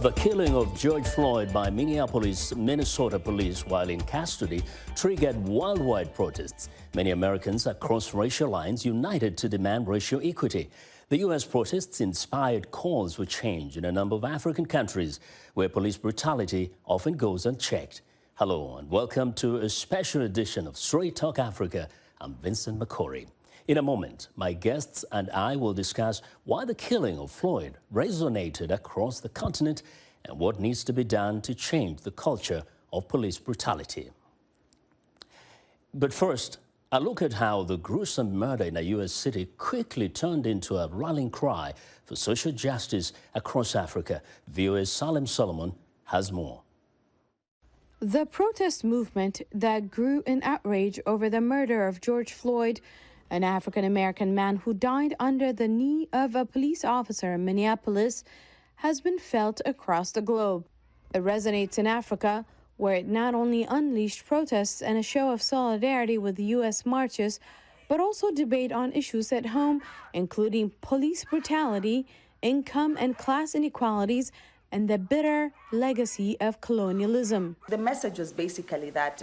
The killing of George Floyd by Minneapolis, Minnesota police while in custody triggered worldwide protests. Many Americans across racial lines united to demand racial equity. The U.S. protests inspired calls for change in a number of African countries where police brutality often goes unchecked. Hello and welcome to a special edition of Straight Talk Africa. I'm Vincent Makori. In a moment, my guests and I will discuss why the killing of Floyd resonated across the continent and what needs to be done to change the culture of police brutality. But first, a look at how the gruesome murder in a U.S. city quickly turned into a rallying cry for social justice across Africa. VOA's Salem Solomon has more. The protest movement that grew in outrage over the murder of George Floyd, an African-American man who died under the knee of a police officer in Minneapolis, has been felt across the globe. It resonates in Africa, where it not only unleashed protests and a show of solidarity with the U.S. marches, but also debate on issues at home, including police brutality, income and class inequalities, and the bitter legacy of colonialism. The message was basically that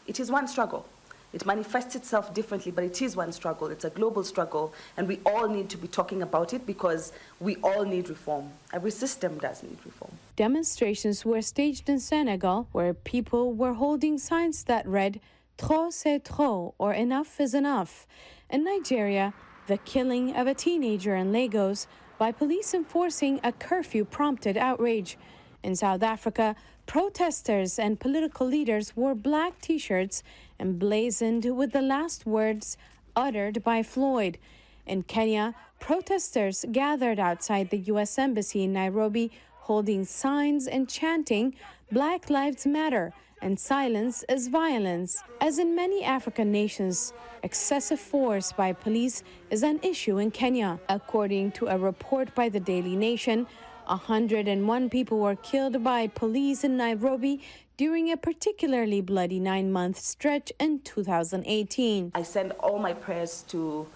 it is one struggle. It manifests itself differently, but it is one struggle. It's a global struggle, and we all need to be talking about it because we all need reform. Every system does need reform. Demonstrations were staged in Senegal, where people were holding signs that read, "Trop c'est trop," or "Enough is enough." In Nigeria, the killing of a teenager in Lagos by police enforcing a curfew prompted outrage. In South Africa, protesters and political leaders wore black T-shirts emblazoned with the last words uttered by Floyd. In Kenya, protesters gathered outside the U.S. Embassy in Nairobi, holding signs and chanting, "Black Lives Matter," and "Silence is violence." As in many African nations, excessive force by police is an issue in Kenya. According to a report by the Daily Nation, 101 people were killed by police in Nairobi during a particularly bloody 9-month stretch in 2018. I send all my prayers to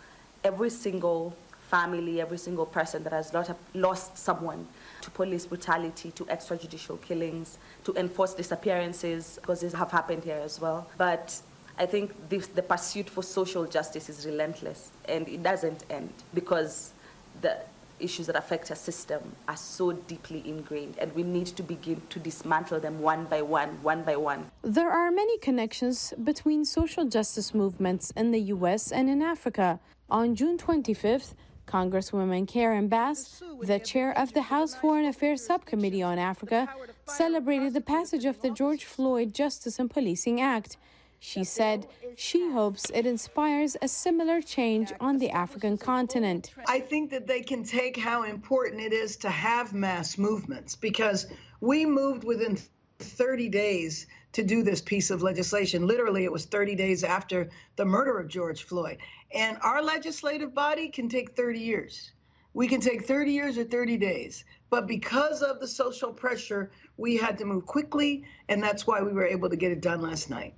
every single family, every single person that has lost someone to police brutality, to extrajudicial killings, to enforced disappearances, because these have happened here as well. But I think the pursuit for social justice is relentless, and it doesn't end because the issues that affect our system are so deeply ingrained, and we need to begin to dismantle them one by one, one by one. There are many connections between social justice movements in the U.S. and in Africa. On June 25th, Congresswoman Karen Bass, the chair of the House Foreign Affairs Subcommittee on Africa, celebrated the passage of the George Floyd Justice and Policing Act. She said she hopes it inspires a similar change on the African continent. I think that they can take how important it is to have mass movements, because we moved within 30 days to do this piece of legislation. Literally, it was 30 days after the murder of George Floyd. And our legislative body can take 30 years. We can take 30 years or 30 days. But because of the social pressure, we had to move quickly, and that's why we were able to get it done last night.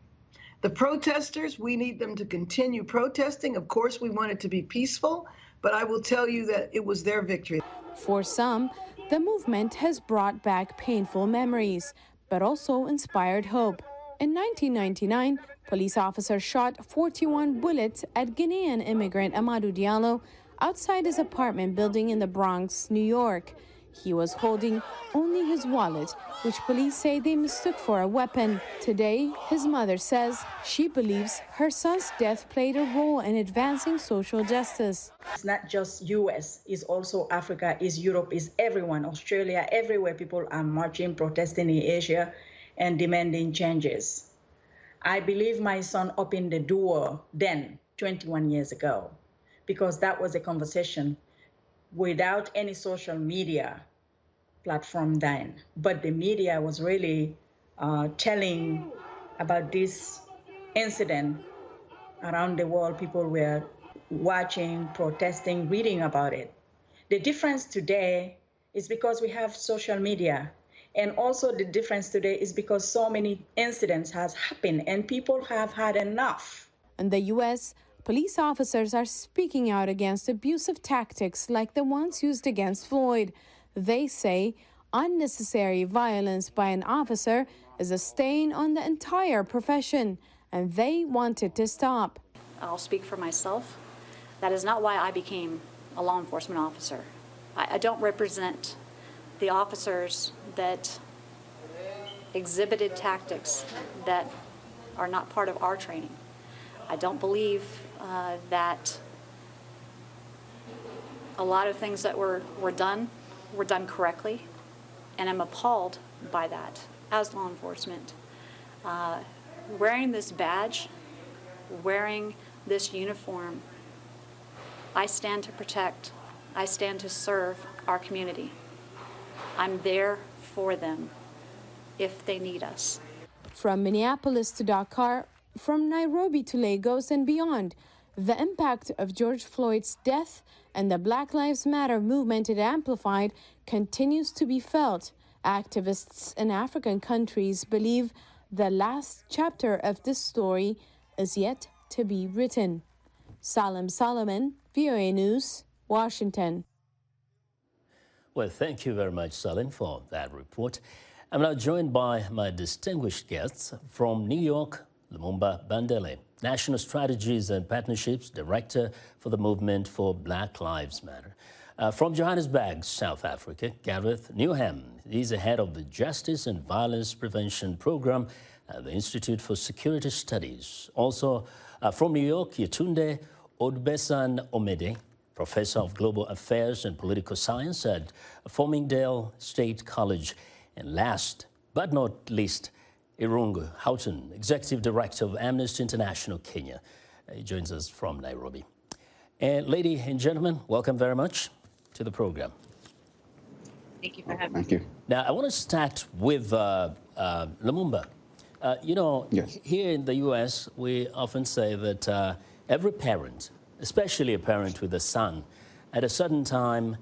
The protesters, we need them to continue protesting. Of course, we want it to be peaceful, but I will tell you that it was their victory. For some, the movement has brought back painful memories, but also inspired hope. In 1999, police officers shot 41 bullets at Guinean immigrant Amadou Diallo outside his apartment building in the Bronx, New York. He was holding only his wallet, which police say they mistook for a weapon. Today, his mother says she believes her son's death played a role in advancing social justice. It's not just U.S., it's also Africa, it's Europe, it's everyone, Australia, everywhere people are marching, protesting in Asia and demanding changes. I believe my son opened the door then, 21 years ago, because that was a conversation without any social media platform then. But the media was really telling about this incident around the world. People were watching, protesting, reading about it. The difference today is because we have social media. And also the difference today is because so many incidents has happened and people have had enough. In the U.S., police officers are speaking out against abusive tactics like the ones used against Floyd. They say unnecessary violence by an officer is a stain on the entire profession, and they want it to stop. I'll speak for myself. That is not why I became a law enforcement officer. I don't represent the officers that exhibited tactics that are not part of our training. I don't believe that a lot of things that were done correctly, and I'm appalled by that as law enforcement. Wearing this badge, wearing this uniform, I stand to protect, I stand to serve our community. I'm there for them if they need us. From Minneapolis to Dakar, from Nairobi to Lagos and beyond, the impact of George Floyd's death and the Black Lives Matter movement it amplified continues to be felt. Activists in African countries believe the last chapter of this story is yet to be written. Salim Solomon, VOA News, Washington. Well, thank you very much, Salim, for that report. I'm now joined by my distinguished guests from New York, Lumumba Bandele, National Strategies and Partnerships Director for the Movement for Black Lives Matter. From Johannesburg, South Africa, Gareth Newham. He's the head of the Justice and Violence Prevention Program at the Institute for Security Studies. Also from New York, Yetunde Odugbesan-Omede, Professor of Global Affairs and Political Science at Farmingdale State College. And last but not least, Irungu, Houghton, Executive Director of Amnesty International Kenya. He joins us from Nairobi. And ladies and gentlemen, welcome very much to the program. Thank you for having me. Thank you. Now, I want to start with Lumumba. Yes. Here in the U.S., we often say that every parent, especially a parent with a son, at a certain time,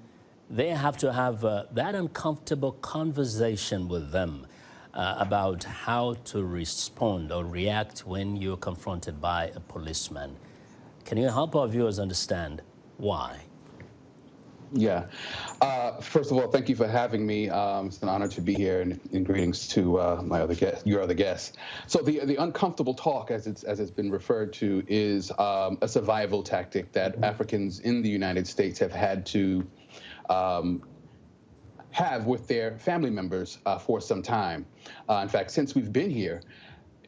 they have to have that uncomfortable conversation with them about how to respond or react when you're confronted by a policeman. Can you help our viewers understand why? Yeah. First of all, thank you for having me. It's an honor to be here, and greetings to your other guests. So the uncomfortable talk, as it's been referred to, is a survival tactic that Africans in the United States have had to have with their family members for some time. In fact, since we've been here.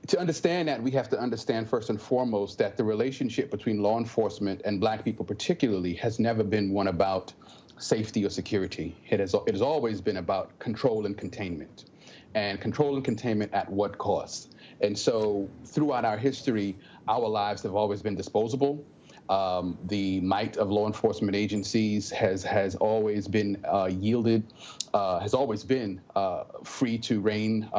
To understand that, we have to understand first and foremost that the relationship between law enforcement and Black people particularly has never been one about safety or security. It has always been about control and containment, and control and containment at what cost. And so throughout our history, our lives have always been disposable. The might of law enforcement agencies has always been has always been free to reign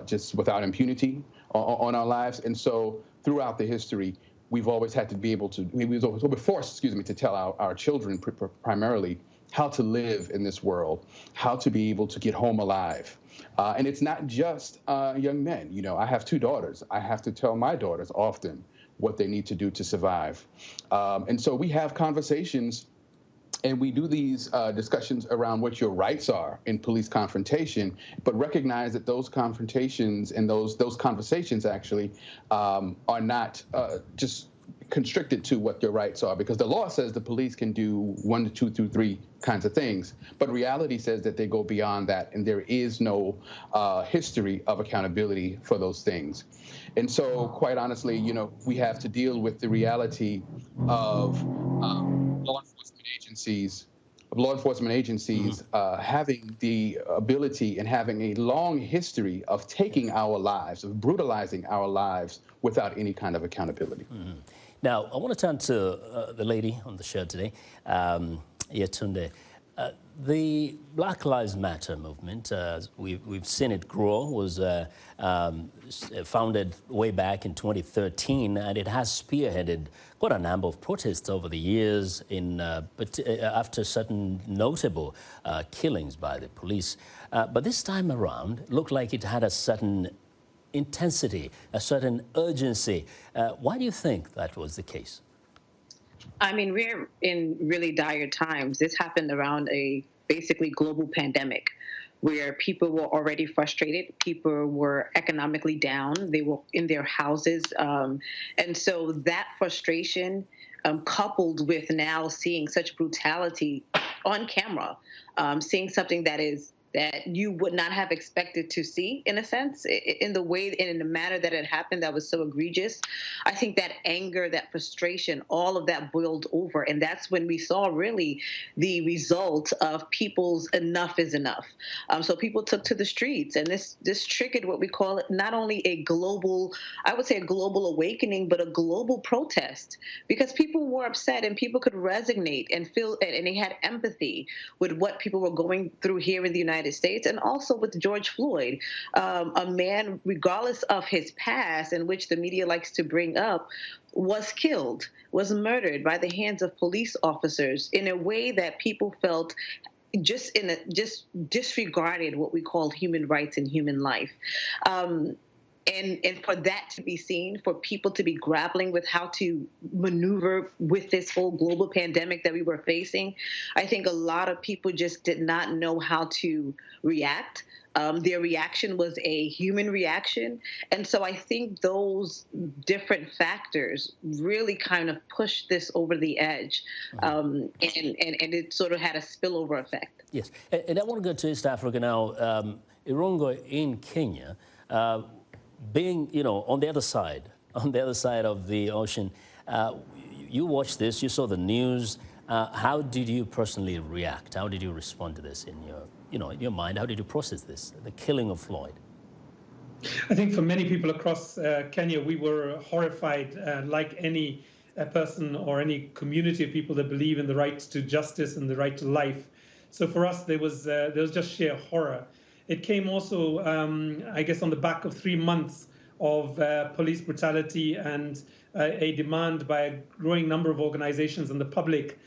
just without impunity on our lives. And so throughout the history, we've always had to be able to, we're forced, to tell our children primarily how to live in this world, how to be able to get home alive. And it's not just young men. You know, I have two daughters. I have to tell my daughters often what they need to do to survive. And so we have conversations, and we do these discussions around what your rights are in police confrontation, but recognize that those confrontations and those conversations actually are not just constricted to what your rights are, because the law says the police can do 1 to 2 through 3 kinds of things, but reality says that they go beyond that, and there is no history of accountability for those things. And so, quite honestly, you know, we have to deal with the reality of law enforcement agencies having the ability and having a long history of taking our lives, of brutalizing our lives without any kind of accountability. Mm-hmm. Now, I want to turn to the lady on the show today, Yetunde. The Black Lives Matter movement, we've seen it grow, was founded way back in 2013, and it has spearheaded quite a number of protests over the years after certain notable killings by the police. But this time around, it looked like it had a certain intensity, a certain urgency. Why do you think that was the case? I mean, we're in really dire times. This happened around a basically global pandemic. where people were already frustrated. People were economically down. They were in their houses. And so that frustration, coupled with now seeing such brutality on camera, seeing something that you would not have expected to see, in a sense, in the way and in the manner that it happened, that was so egregious. I think that anger, that frustration, all of that boiled over. And that's when we saw really the result of people's enough is enough. So people took to the streets, and this triggered what we call it, not only a global, I would say a global awakening, but a global protest, because people were upset and people could resonate and feel, and they had empathy with what people were going through here in the United States, and also with George Floyd, a man, regardless of his past, in which the media likes to bring up, was killed, was murdered by the hands of police officers in a way that people felt just disregarded what we call human rights and human life. And for that to be seen, for people to be grappling with how to maneuver with this whole global pandemic that we were facing, I think a lot of people just did not know how to react. Their reaction was a human reaction. And so I think those different factors really kind of pushed this over the edge. And it sort of had a spillover effect. Yes. And I want to go to East Africa now. Irungu in Kenya, being, on the other side of the ocean, you watched this, you saw the news. How did you personally react? How did you respond to this in your mind? How did you process this, the killing of Floyd? I think for many people across Kenya, we were horrified, like any person or any community of people that believe in the right to justice and the right to life. So for us, there was just sheer horror. It came also, I guess, on the back of 3 months of police brutality and a demand by a growing number of organizations and the public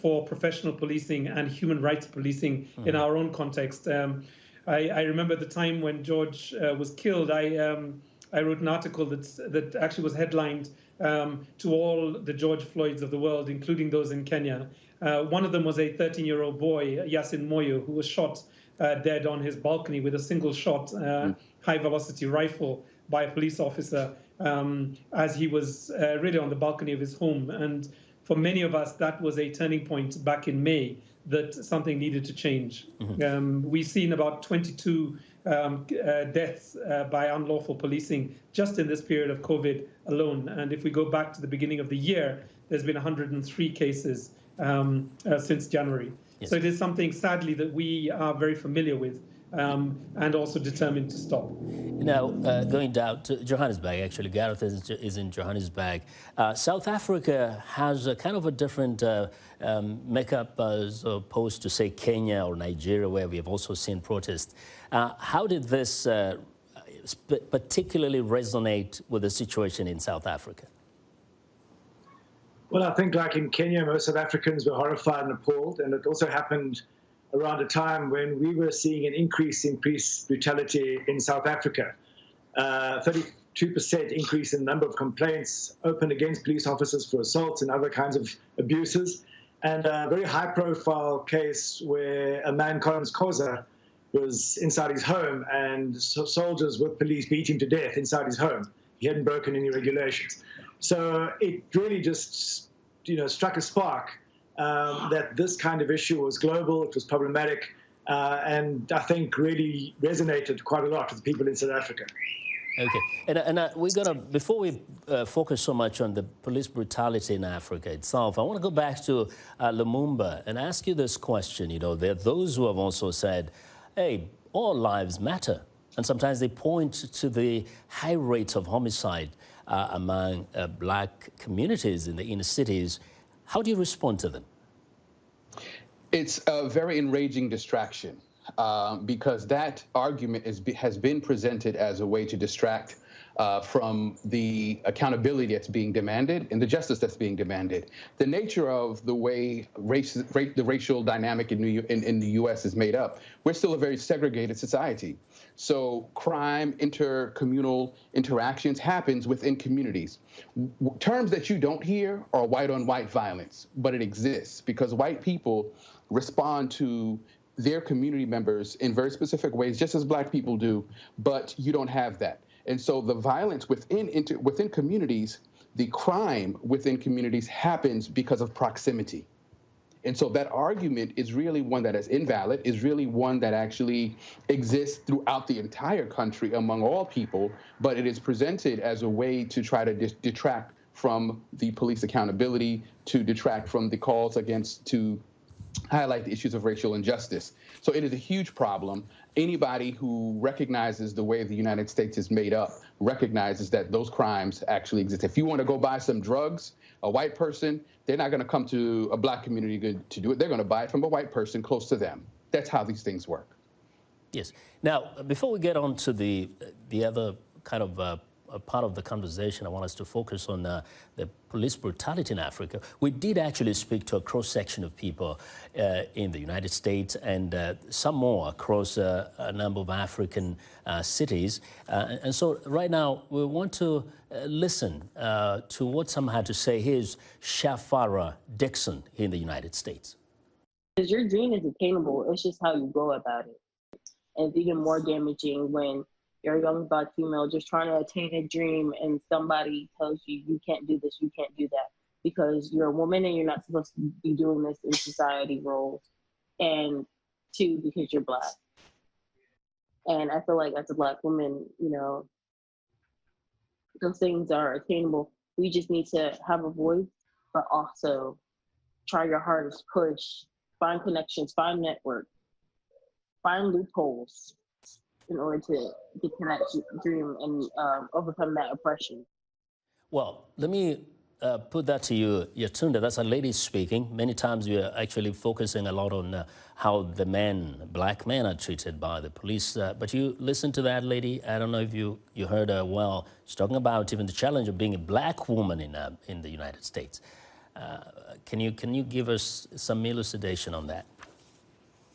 for professional policing and human rights policing in our own context. I remember the time when George was killed. I wrote an article that actually was headlined to all the George Floyds of the world, including those in Kenya. One of them was a 13-year-old boy, Yasin Moyo, who was shot dead on his balcony with a single shot, high-velocity rifle by a police officer as he was really on the balcony of his home. And for many of us, that was a turning point back in May, that something needed to change. We've seen about 22 deaths by unlawful policing just in this period of COVID alone. And if we go back to the beginning of the year, there's been 103 cases since January. Yes. So it is something, sadly, that we are very familiar with and also determined to stop. Now, going down to Johannesburg, actually, Gareth is in Johannesburg. South Africa has a kind of a different makeup as opposed to, say, Kenya or Nigeria, where we have also seen protests. How did this particularly resonate with the situation in South Africa? Well, I think like in Kenya, most South Africans were horrified and appalled, and it also happened around a time when we were seeing an increase in police brutality in South Africa. 32% increase in the number of complaints opened against police officers for assaults and other kinds of abuses, and a very high-profile case where a man, Collins Khoza, was inside his home, and soldiers with police beat him to death inside his home. He hadn't broken any regulations. So it really just, struck a spark that this kind of issue was global, it was problematic, and I think really resonated quite a lot with people in South Africa. Okay, and we're gonna, before we focus so much on the police brutality in Africa itself, I want to go back to Lumumba and ask you this question. There are those who have also said, hey, all lives matter. And sometimes they point to the high rates of homicide among black communities in the inner cities. How do you respond to them? It's a very enraging distraction because that argument has been presented as a way to distract from the accountability that's being demanded and the justice that's being demanded. The nature of the way the racial dynamic in the U.S. is made up, we're still a very segregated society. So crime, intercommunal interactions happens within communities. Terms that you don't hear are white-on-white violence, but it exists because white people respond to their community members in very specific ways, just as Black people do, but you don't have that. And so the violence within communities, the crime within communities happens because of proximity. And so that argument is really one that is invalid, is really one that actually exists throughout the entire country among all people, but it is presented as a way to try to detract from the police accountability, to detract from the calls to highlight the issues of racial injustice. So it is a huge problem. Anybody who recognizes the way the United States is made up recognizes that those crimes actually exist. If you want to go buy some drugs, a white person, they're not going to come to a Black community to do it. They're going to buy it from a white person close to them. That's how these things work. Yes. Now, before we get on to the other kind of part of the conversation, I want us to focus on the police brutality in Africa. We did actually speak to a cross-section of people in the United States and some more across a number of African cities. And so right now, we want to listen to what some had to say. Here's Shafara Dixon here in the United States. Because your dream is attainable, it's just how you go about it. And it's even more damaging when you're a young Black female just trying to attain a dream and somebody tells you, you can't do this, you can't do that, because you're a woman and you're not supposed to be doing this in society roles, and two, because you're Black. And I feel like as a Black woman, you know, those things are attainable. We just need to have a voice, but also try your hardest, push, find connections, find network, find loopholes in order to get to that dream and overcome that oppression. Well, let me put that to you, Yetunde. That's a lady speaking. Many times we are actually focusing a lot on how the Black men are treated by the police. But you listen to that lady. I don't know if you heard her well. She's talking about even the challenge of being a Black woman in the United States. Can you give us some elucidation on that?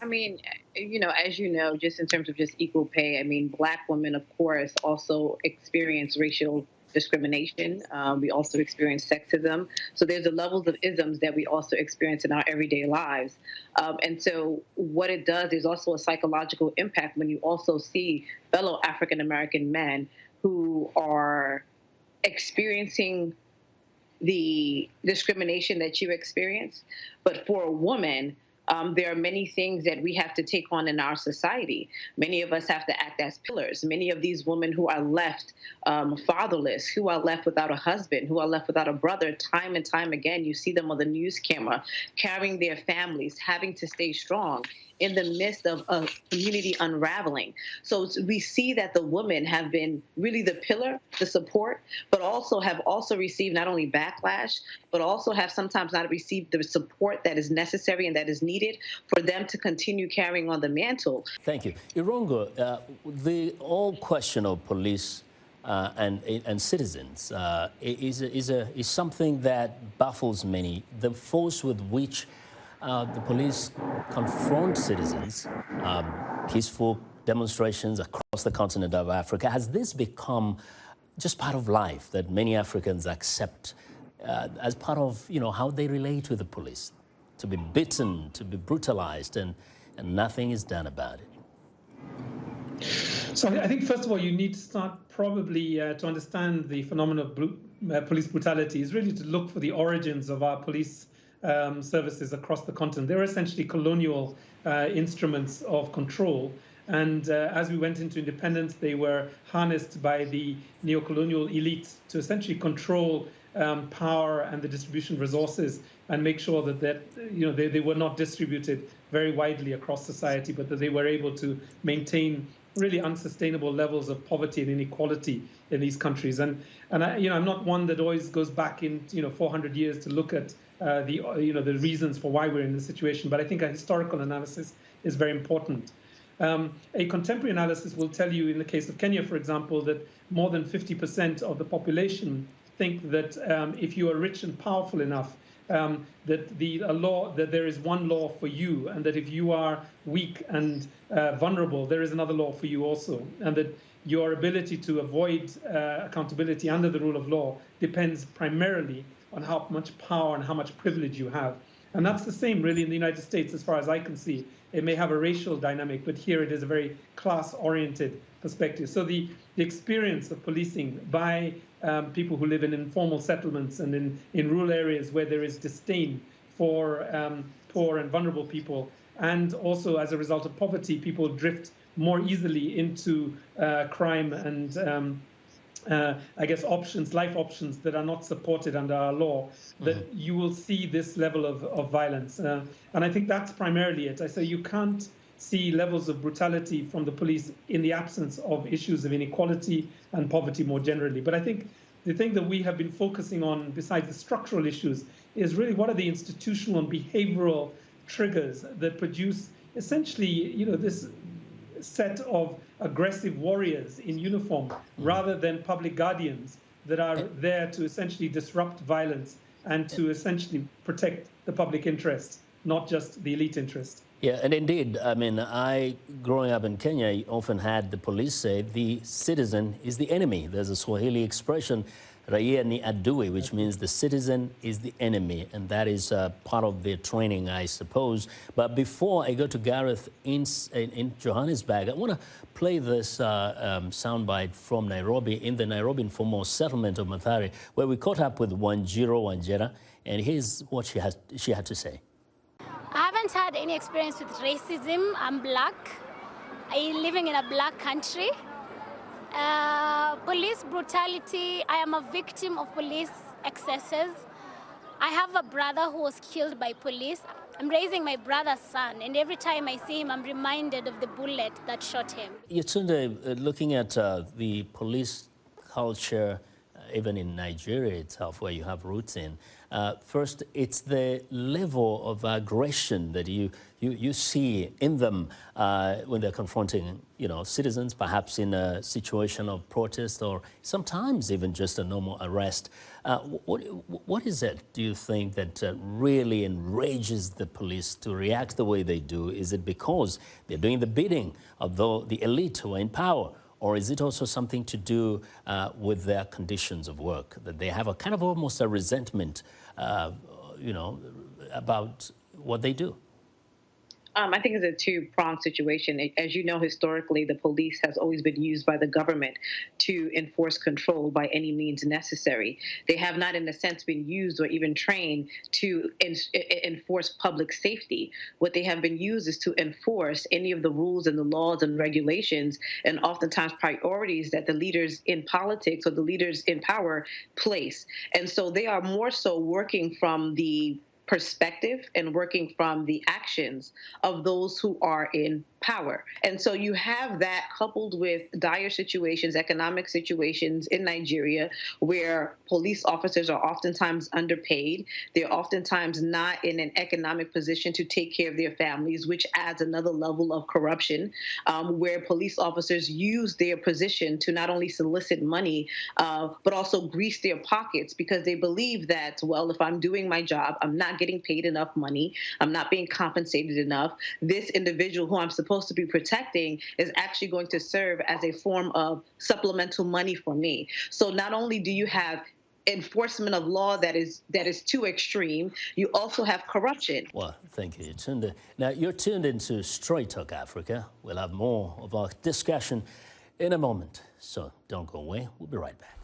I mean, you know, as you know, just in terms of just equal pay, I mean, Black women, of course, also experience racial discrimination. We also experience sexism. So there's the levels of isms that we also experience in our everyday lives. And so what it does is also a psychological impact when you also see fellow African-American men who are experiencing the discrimination that you experience. But for a woman, there are many things that we have to take on in our society. Many of us have to act as pillars. Many of these women who are left fatherless, who are left without a husband, who are left without a brother, time and time again, you see them on the news camera, carrying their families, having to stay strong in the midst of a community unraveling. So we see that the women have been really the pillar, the support, but have also received not only backlash, but also have sometimes not received the support that is necessary and that is needed for them to continue carrying on the mantle. Thank you. Irungu, the whole question of police and citizens is something that baffles many. The force with which the police confront citizens, peaceful demonstrations across the continent of Africa. Has this become just part of life that many Africans accept as part of, you know, how they relate to the police? To be beaten, to be brutalized, and nothing is done about it. So I think, first of all, you need to start probably to understand the phenomenon of police brutality is really to look for the origins of our police services across the continent. They're essentially colonial instruments of control. And as we went into independence, they were harnessed by the neo-colonial elite to essentially control power and the distribution of resources and make sure that they were not distributed very widely across society, but that they were able to maintain really unsustainable levels of poverty and inequality in these countries. And I'm not one that always goes back in 400 years to look at the reasons for why we're in this situation, but I think a historical analysis is very important. A contemporary analysis will tell you, in the case of Kenya, for example, that more than 50% of the population think that if you are rich and powerful enough, that there is one law for you, and that if you are weak and vulnerable, there is another law for you also, and that your ability to avoid accountability under the rule of law depends primarily on how much power and how much privilege you have. And that's the same really in the United States, as far as I can see, it may have a racial dynamic, but here it is a very class-oriented perspective. So the experience of policing by people who live in informal settlements and in rural areas where there is disdain for poor and vulnerable people, and also as a result of poverty, people drift more easily into crime and I guess life options that are not supported under our law, that you will see this level of violence. And I think that's primarily it. I say you can't see levels of brutality from the police in the absence of issues of inequality and poverty more generally. But I think the thing that we have been focusing on, besides the structural issues, is really what are the institutional and behavioral triggers that produce essentially, this set of aggressive warriors in uniform rather than public guardians that are there to essentially disrupt violence and to essentially protect the public interest, not just the elite interest. Yeah, and indeed, I mean, growing up in Kenya, often had the police say the citizen is the enemy. There's a Swahili expression, raia ni adui, which means the citizen is the enemy, and that is part of their training, I suppose. But before I go to Gareth in Johannesburg, I want to play this soundbite from Nairobi, in the Nairobi informal settlement of Mathare, where we caught up with Wanjiro Wanjera, and here's what she had to say. I haven't had any experience with racism. I'm black. I'm living in a black country. Police brutality, I am a victim of police excesses. I have a brother who was killed by police. I'm raising my brother's son, and every time I see him, I'm reminded of the bullet that shot him. Yetunde, looking at the police culture, even in Nigeria itself, where you have roots in, first, it's the level of aggression that you see in them when they're confronting, citizens, perhaps in a situation of protest or sometimes even just a normal arrest. What is it, do you think, that really enrages the police to react the way they do? Is it because they're doing the bidding of the elite who are in power? Or is it also something to do with their conditions of work, that they have a kind of almost a resentment, about what they do? I think it's a two-pronged situation. As you know, historically, the police has always been used by the government to enforce control by any means necessary. They have not, in a sense, been used or even trained to enforce public safety. What they have been used is to enforce any of the rules and the laws and regulations and oftentimes priorities that the leaders in politics or the leaders in power place. And so they are more so working from the perspective and working from the actions of those who are in power. And so you have that coupled with dire situations, economic situations in Nigeria, where police officers are oftentimes underpaid. They're oftentimes not in an economic position to take care of their families, which adds another level of corruption, where police officers use their position to not only solicit money, but also grease their pockets because they believe that, well, if I'm doing my job, I'm not getting paid enough money, I'm not being compensated enough, this individual who I'm supposed to be protecting is actually going to serve as a form of supplemental money for me. So not only do you have enforcement of law that is too extreme, you also have corruption. Well, thank you, Yetunde. Now, you're tuned into Straight Talk Africa. We'll have more of our discussion in a moment, so don't go away. We'll be right back.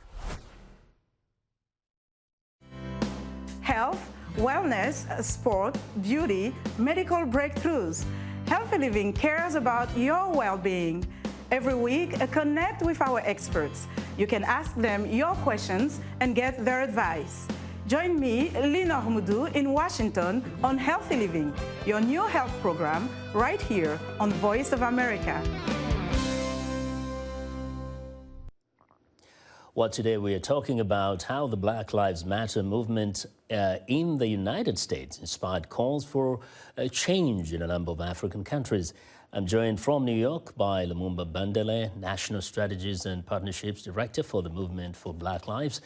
Health, wellness, sport, beauty, medical breakthroughs. Healthy Living cares about your well-being. Every week, connect with our experts. You can ask them your questions and get their advice. Join me, Lina Humudu, in Washington on Healthy Living, your new health program, right here on Voice of America. Well, today we are talking about how the Black Lives Matter movement in the United States inspired calls for a change in a number of African countries. I'm joined from New York by Lumumba Bandele, National Strategies and Partnerships Director for the Movement for Black Lives.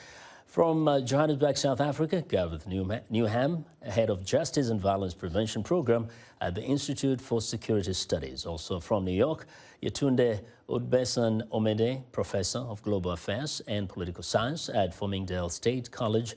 From Johannesburg, South Africa, Gareth Newham, Head of Justice and Violence Prevention Program at the Institute for Security Studies. Also from New York, Yetunde Odugbesan-Omede, Professor of Global Affairs and Political Science at Farmingdale State College.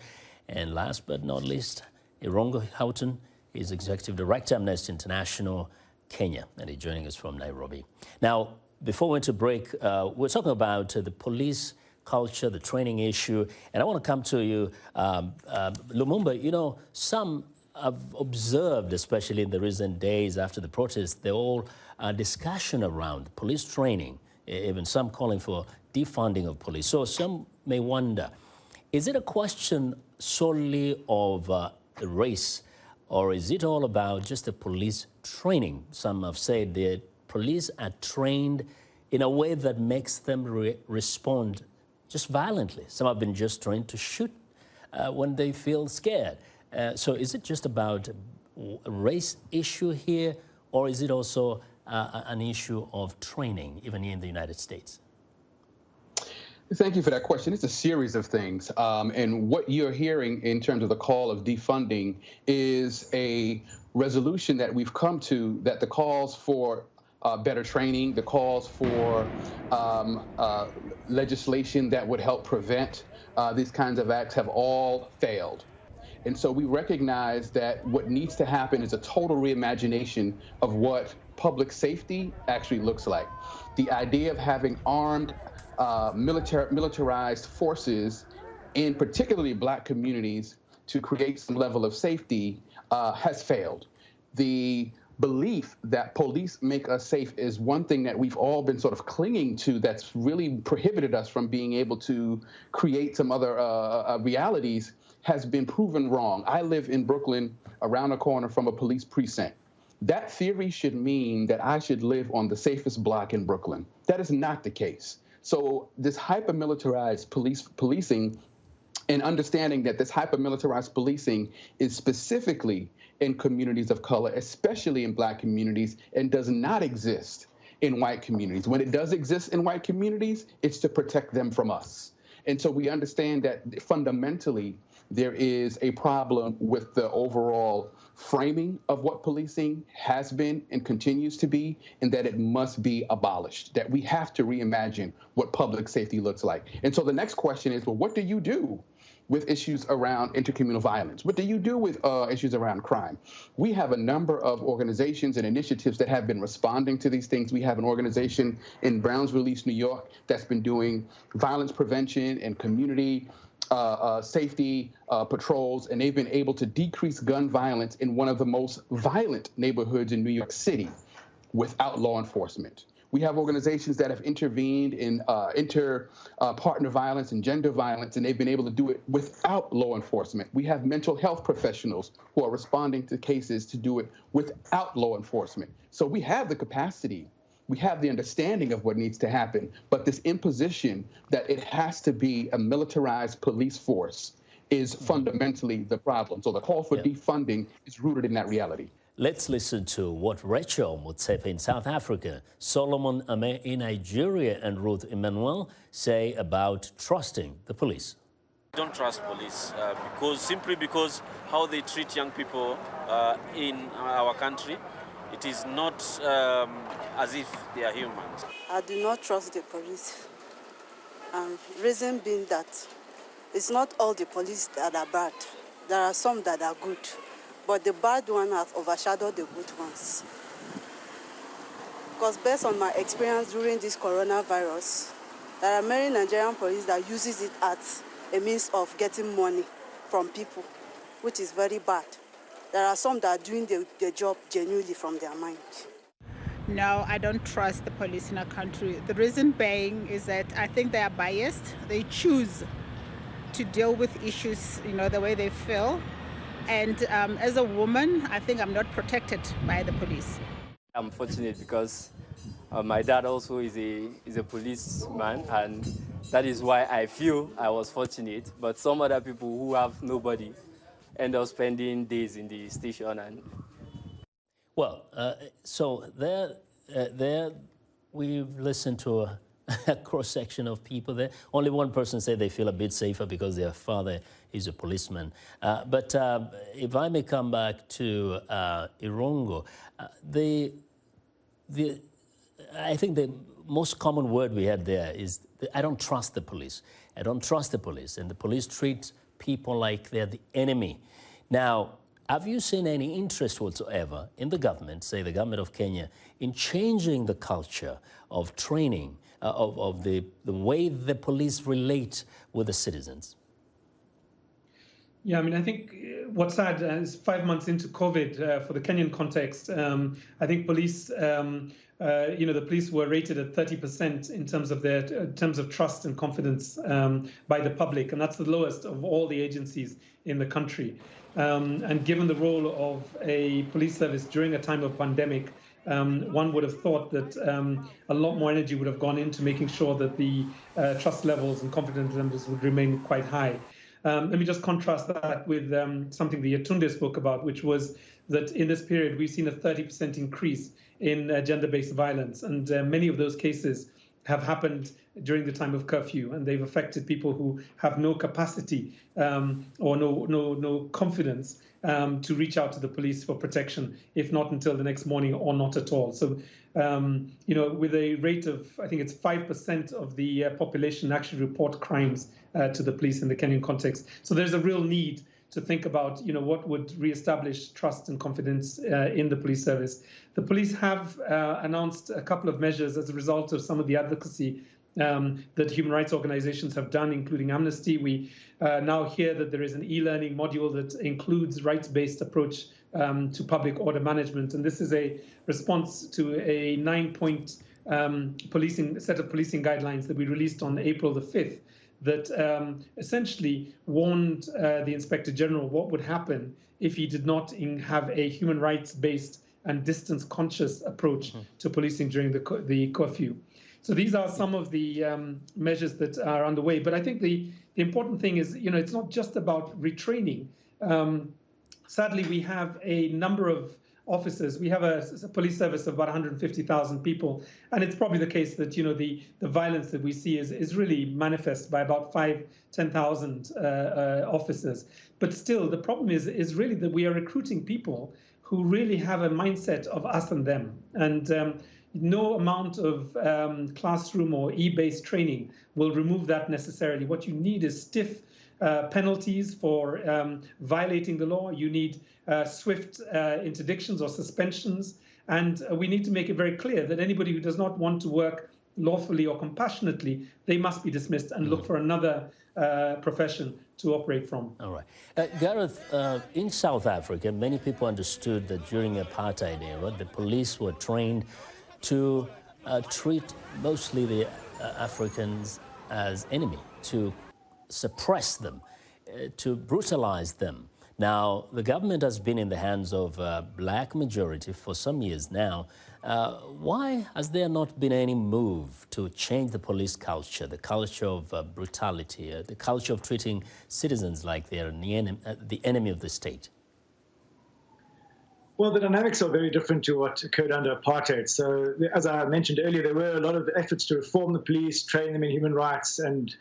And last but not least, Irungu Houghton is Executive Director, Amnesty International, Kenya, and he's joining us from Nairobi. Now, before we went to break, we're talking about the police culture, the training issue, and I want to come to you, Lumumba. You know, some have observed, especially in the recent days after the protests, the whole discussion around police training, even some calling for defunding of police. So some may wonder, is it a question solely of race, or is it all about just the police training? Some have said the police are trained in a way that makes them respond just violently. Some have been just trained to shoot when they feel scared. So is it just about a race issue here, or is it also an issue of training, even here in the United States? Thank you for that question. It's a series of things. And what you're hearing in terms of the call of defunding is a resolution that we've come to, that the calls for better training, the calls for legislation that would help prevent these kinds of acts have all failed. And so we recognize that what needs to happen is a total reimagination of what public safety actually looks like. The idea of having armed militarized forces in particularly Black communities to create some level of safety has failed. The belief that police make us safe is one thing that we've all been sort of clinging to, that's really prohibited us from being able to create some other realities, has been proven wrong. I live in Brooklyn, around the corner from a police precinct. That theory should mean that I should live on the safest block in Brooklyn. That is not the case. So this hyper-militarized policing, and understanding that this hyper-militarized policing is specifically in communities of color, especially in Black communities, and does not exist in white communities. When it does exist in white communities, it's to protect them from us. And so we understand that fundamentally there is a problem with the overall framing of what policing has been and continues to be, and that it must be abolished, that we have to reimagine what public safety looks like. And so the next question is, well, what do you do with issues around intercommunal violence? What do you do with issues around crime? We have a number of organizations and initiatives that have been responding to these things. We have an organization in Browns Release, New York, that's been doing violence prevention and community safety patrols, and they've been able to decrease gun violence in one of the most violent neighborhoods in New York City without law enforcement. We have organizations that have intervened in partner violence and gender violence, and they've been able to do it without law enforcement. We have mental health professionals who are responding to cases to do it without law enforcement. So we have the capacity, we have the understanding of what needs to happen, but this imposition that it has to be a militarized police force is fundamentally the problem. So the call for defunding is rooted in that reality. Let's listen to what Rachel Motsepe in South Africa, Solomon Ame in Nigeria, and Ruth Emmanuel say about trusting the police. Don't trust police simply because how they treat young people in our country. It is not as if they are humans. I do not trust the police. Reason being that it's not all the police that are bad. There are some that are good, but the bad ones have overshadowed the good ones. Because based on my experience during this coronavirus, there are many Nigerian police that uses it as a means of getting money from people, which is very bad. There are some that are doing the job genuinely from their mind. No, I don't trust the police in our country. The reason being is that I think they are biased. They choose to deal with issues, the way they feel. And as a woman, I think I'm not protected by the police. I'm fortunate because my dad also is a policeman, and that is why I feel I was fortunate. But some other people who have nobody end up spending days in the station. And well, so there we've listened to a cross-section of people there. Only one person said they feel a bit safer because their father is a policeman. But if I may come back to Irungu, I think the most common word we had there is, I don't trust the police. I don't trust the police. And the police treat people like they're the enemy. Now, Have you seen any interest whatsoever in the government, say the government of Kenya, in changing the culture of training, of the way the police relate with the citizens? Yeah, I mean, I think what's sad is 5 months into COVID, for the Kenyan context, I think police, the police were rated at 30% in terms of trust and confidence by the public, and that's the lowest of all the agencies in the country. And given the role of a police service during a time of pandemic, one would have thought that a lot more energy would have gone into making sure that the trust levels and confidence levels would remain quite high. Let me just contrast that with something the Yetunde spoke about, which was that in this period, we've seen a 30% increase in gender-based violence. And many of those cases have happened during the time of curfew, and they've affected people who have no capacity or no confidence to reach out to the police for protection, if not until the next morning or not at all. So, with a rate of, I think it's 5% of the population actually report crimes to the police in the Kenyan context. So there's a real need to think about, what would reestablish trust and confidence in the police service. The police have announced a couple of measures as a result of some of the advocacy that human rights organizations have done, including Amnesty. We now hear that there is an e-learning module that includes rights-based approach to public order management. And this is a response to a 9-point set of policing guidelines that we released on April the 5th that essentially warned the Inspector General what would happen if he did not have a human rights-based and distance-conscious approach to policing during the curfew. So these are some of the measures that are underway. But I think the important thing is, it's not just about retraining. Sadly, we have a number of officers. We have a police service of about 150,000 people. And it's probably the case that, the violence that we see is really manifest by about 10,000 officers. But still, the problem is really that we are recruiting people who really have a mindset of us and them. And no amount of classroom or e-based training will remove that necessarily. What you need is stiff penalties for violating the law. You need swift interdictions or suspensions. And we need to make it very clear that anybody who does not want to work lawfully or compassionately, they must be dismissed and look for another profession to operate from. All right. Gareth, in South Africa, many people understood that during the apartheid era, the police were trained to treat mostly the Africans as enemy, to suppress them, to brutalize them. Now, the government has been in the hands of a black majority for some years now. Why has there not been any move to change the police culture, the culture of brutality, the culture of treating citizens like they're the enemy of the state? Well, the dynamics are very different to what occurred under apartheid. So, as I mentioned earlier, there were a lot of efforts to reform the police, train them in human rights, and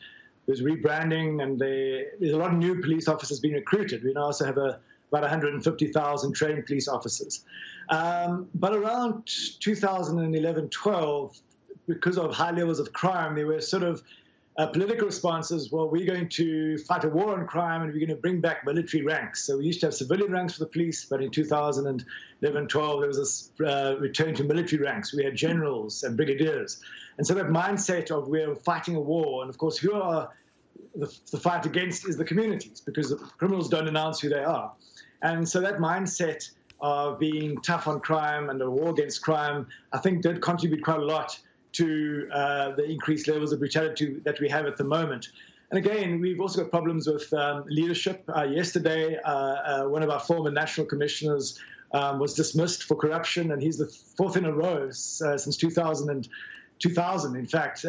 there's rebranding, and there's a lot of new police officers being recruited. We now also have about 150,000 trained police officers. But around 2011-12, because of high levels of crime, there were sort of political responses. Well, we're going to fight a war on crime, and we're going to bring back military ranks. So we used to have civilian ranks for the police, but in 2011-12, there was this return to military ranks. We had generals and brigadiers. And so that mindset of we're fighting a war, and of course, who are the fight against is the communities, because the criminals don't announce who they are. And so that mindset of being tough on crime and a war against crime, I think did contribute quite a lot to the increased levels of brutality that we have at the moment. And again, we've also got problems with leadership. Yesterday, one of our former national commissioners was dismissed for corruption, and he's the fourth in a row since 2000, in fact,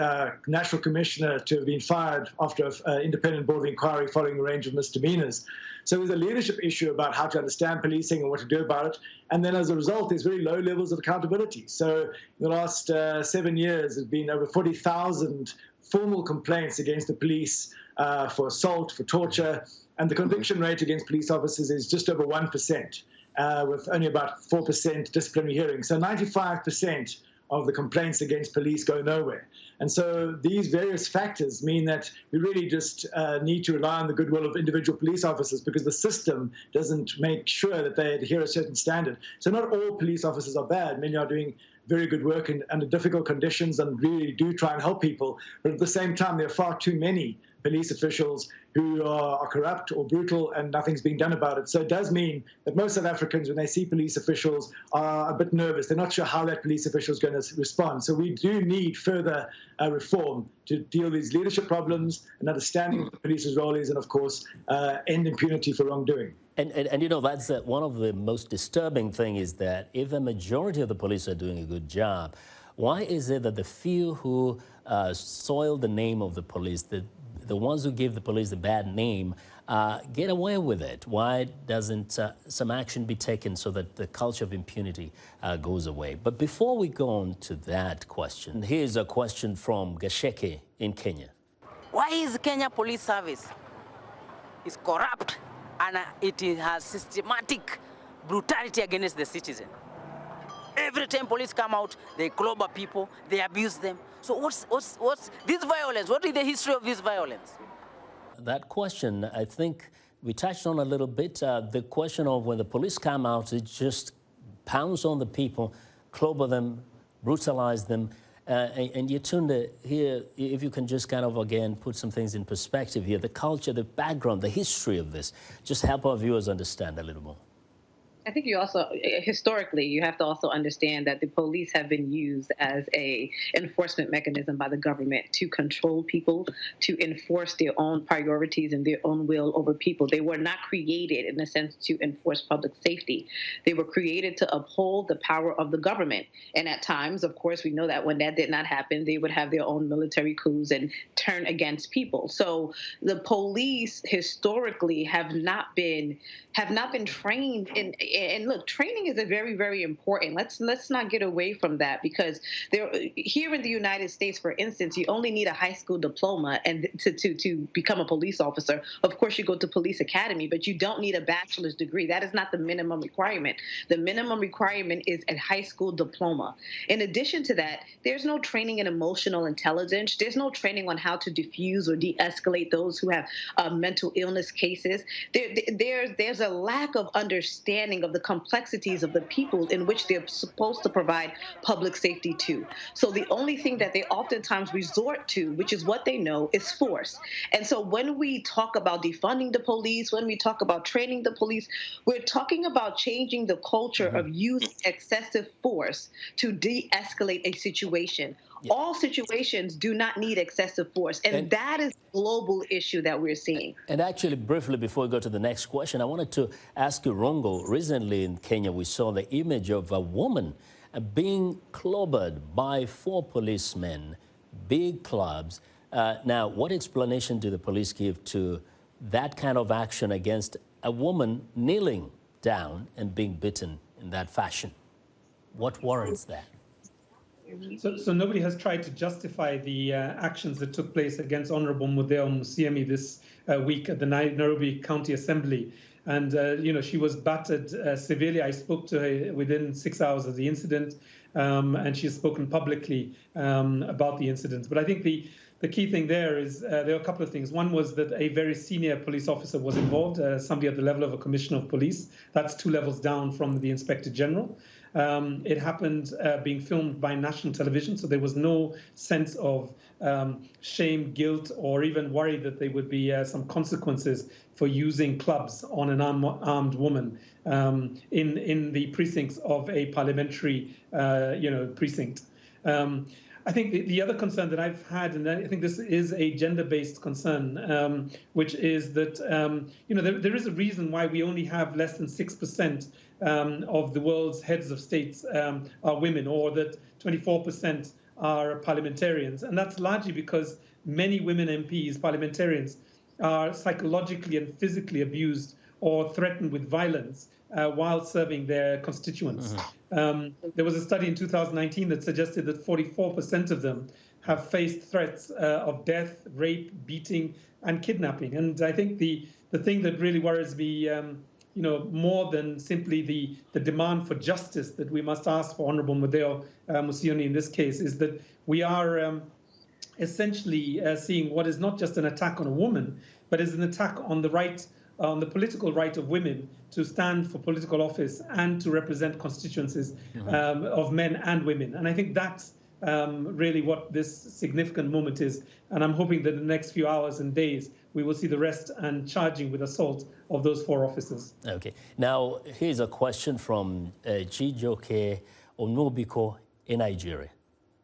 national commissioner to have been fired after an independent board of inquiry following a range of misdemeanors. So there's a leadership issue about how to understand policing and what to do about it. And then as a result, there's very low levels of accountability. So in the last 7 years, there's been over 40,000 formal complaints against the police for assault, for torture. And the conviction rate against police officers is just over 1%, with only about 4% disciplinary hearings. So 95% of the complaints against police go nowhere. And so these various factors mean that we really just need to rely on the goodwill of individual police officers, because the system doesn't make sure that they adhere a certain standard. So not all police officers are bad. Many are doing very good work under difficult conditions and really do try and help people. But at the same time, there are far too many police officials who are corrupt or brutal, and nothing's being done about it. So it does mean that most South Africans, when they see police officials, are a bit nervous. They're not sure how that police official is going to respond. So we do need further reform to deal with these leadership problems and understanding what the police's role is, and of course, end impunity for wrongdoing. And you know, that's one of the most disturbing things is that if the majority of the police are doing a good job, why is it that the few who soil the name of the police, the ones who give the police a bad name, get away with it? Why doesn't some action be taken so that the culture of impunity goes away? But before we go on to that question, here's a question from Gasheke in Kenya. Why is Kenya Police Service is corrupt and it has systematic brutality against the citizen? Every time police come out, they clobber people, they abuse them. So what's this violence? What is the history of this violence? That question, I think we touched on a little bit. The question of when the police come out, it just pounds on the people, clobber them, brutalize them. And Yetunde, here, if you can just kind of, again, put some things in perspective here, the culture, the background, the history of this, just help our viewers understand a little more. I think you also, historically, you have to also understand that the police have been used as a enforcement mechanism by the government to control people, to enforce their own priorities and their own will over people. They were not created, in a sense, to enforce public safety. They were created to uphold the power of the government. And at times, of course, we know that when that did not happen, they would have their own military coups and turn against people. So the police historically have not been trained in. And look, training is a very, very important. Let's not get away from that, because here in the United States, for instance, you only need a high school diploma and to become a police officer. Of course, you go to police academy, but you don't need a bachelor's degree. That is not the minimum requirement. The minimum requirement is a high school diploma. In addition to that, there's no training in emotional intelligence. There's no training on how to diffuse or de-escalate those who have mental illness cases. There's a lack of understanding of the complexities of the people in which they're supposed to provide public safety to. So the only thing that they oftentimes resort to, which is what they know, is force. And so when we talk about defunding the police, when we talk about training the police, we're talking about changing the culture of using excessive force to de-escalate a situation. Yeah. All situations do not need excessive force, and that is a global issue that we're seeing. And actually, briefly, before we go to the next question, I wanted to ask you, Irungu, recently in Kenya, we saw the image of a woman being clobbered by 4 policemen, big clubs. Now, what explanation do the police give to that kind of action against a woman kneeling down and being beaten in that fashion? What warrants that? So nobody has tried to justify the actions that took place against Honorable Mudeo Musiemi this week at the Nairobi County Assembly. And, you know, she was battered severely. I spoke to her within 6 hours of the incident, and she has spoken publicly about the incident. But I think the key thing there is there are a couple of things. One was that a very senior police officer was involved, somebody at the level of a commissioner of police. That's 2 levels down from the inspector general. It happened being filmed by national television, so there was no sense of shame, guilt, or even worry that there would be some consequences for using clubs on an armed woman in the precincts of a parliamentary, precinct. I think the other concern that I've had, and I think this is a gender-based concern, which is that there is a reason why we only have less than 6% of the world's heads of states are women, or that 24% are parliamentarians. And that's largely because many women MPs, parliamentarians, are psychologically and physically abused or threatened with violence while serving their constituents. There was a study in 2019 that suggested that 44% of them have faced threats of death, rape, beating, and kidnapping. And I think the thing that really worries me, more than simply the demand for justice that we must ask for Honorable Medeo Musioni in this case, is that we are essentially seeing what is not just an attack on a woman, but is an attack on the political right of women to stand for political office and to represent constituencies of men and women. And I think that's really what this significant moment is. And I'm hoping that in the next few hours and days, we will see the arrest and charging with assault of those 4 officers. Okay. Now, here's a question from Chijoke Onubiko in Nigeria.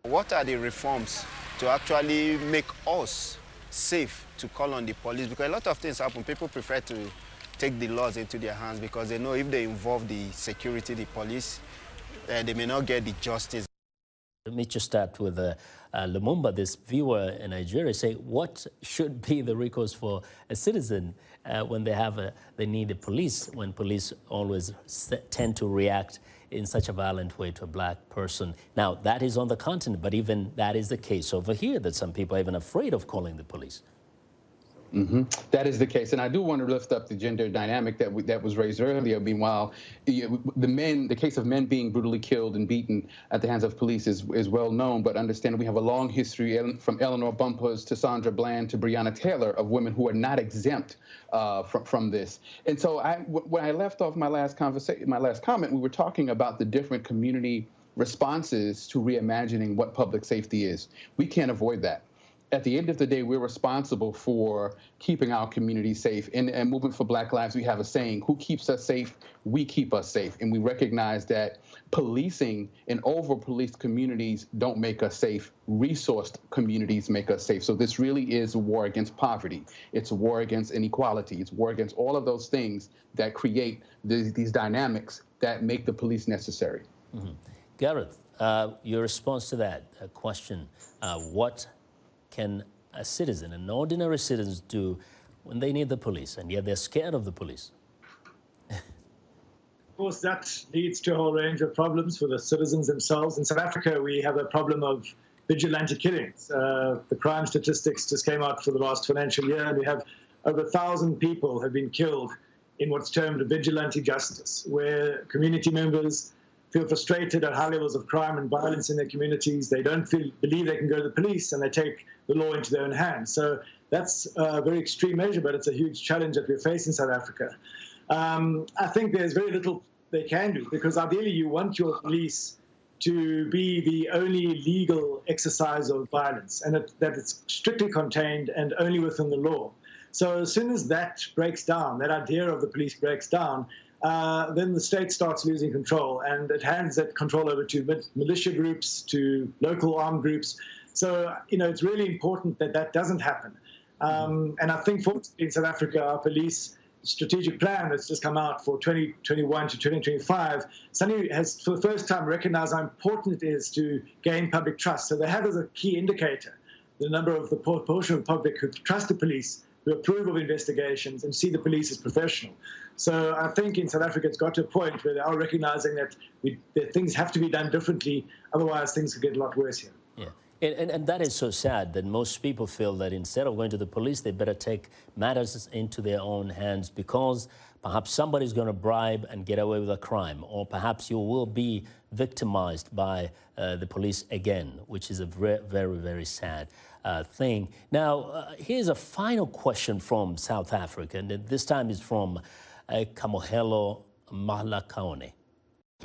What are the reforms to actually make us safe to call on the police? Because a lot of things happen. People prefer to take the laws into their hands because they know if they involve the security, the police, they may not get the justice. Let me just start with Lumumba, this viewer in Nigeria, say what should be the recourse for a citizen when they need the police, when police always tend to react in such a violent way to a black person. Now, that is on the continent, but even that is the case over here, that some people are even afraid of calling the police. That is the case, and I do want to lift up the gender dynamic that was raised earlier. Meanwhile, the case of men being brutally killed and beaten at the hands of police is well known. But understand we have a long history from Eleanor Bumpers to Sandra Bland to Breonna Taylor of women who are not exempt from this. And so, when I left off my last comment, we were talking about the different community responses to reimagining what public safety is. We can't avoid that. At the end of the day, we're responsible for keeping our community safe. In Movement for Black Lives, we have a saying, who keeps us safe? We keep us safe. And we recognize that policing and over-policed communities don't make us safe. Resourced communities make us safe. So this really is a war against poverty. It's a war against inequality. It's a war against all of those things that create these dynamics that make the police necessary. Gareth, your response to that question, what can a citizen, an ordinary citizen, do when they need the police and yet they're scared of the police? Of course, that leads to a whole range of problems for the citizens themselves. In South Africa, we have a problem of vigilante killings. The crime statistics just came out for the last financial year, and we have over 1,000 people have been killed in what's termed vigilante justice, where community members feel frustrated at high levels of crime and violence in their communities. They don't believe they can go to the police, and they take the law into their own hands. So that's a very extreme measure, but it's a huge challenge that we face in South Africa. I think there's very little they can do, because ideally you want your police to be the only legal exercise of violence, and that it's strictly contained and only within the law. So as soon as that breaks down, that idea of the police breaks down, then the state starts losing control, and it hands that control over to militia groups, to local armed groups. So, it's really important that that doesn't happen. And I think, fortunately, in South Africa, our police strategic plan that's just come out for 2021 to 2025 suddenly has, for the first time, recognized how important it is to gain public trust. So they have as a key indicator the number of the proportion of the public who trust the police, who approve of investigations and see the police as professional. So I think in South Africa it's got to a point where they are recognizing that things have to be done differently, otherwise things could get a lot worse here. Yeah. And that is so sad that most people feel that instead of going to the police, they better take matters into their own hands because perhaps somebody's going to bribe and get away with a crime, or perhaps you will be victimized by the police again, which is a very, very, very sad thing. Now, here's a final question from South Africa, and this time is from Kamohelo Malakaone.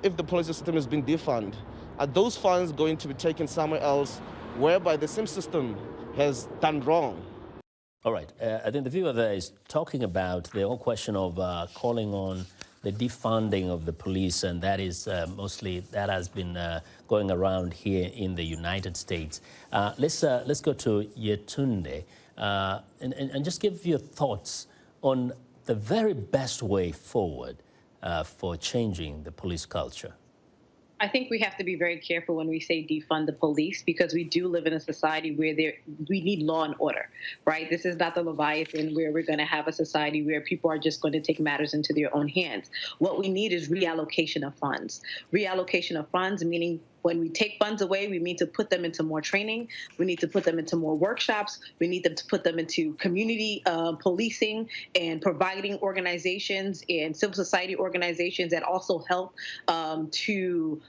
If the police system has been defunded, are those funds going to be taken somewhere else whereby the same system has done wrong? All right. I think the viewer there is talking about the whole question of calling on the defunding of the police, and that is mostly that has been going around here in the United States. Let's go to Yetunde and just give your thoughts on the very best way forward for changing the police culture. I think we have to be very careful when we say defund the police, because we do live in a society where we need law and order, right? This is not the Leviathan where we're going to have a society where people are just going to take matters into their own hands. What we need is reallocation of funds. Reallocation of funds, meaning When we take funds away, we need to put them into more training. We need to put them into more workshops. We need them to put them into community policing and providing organizations and civil society organizations that also help to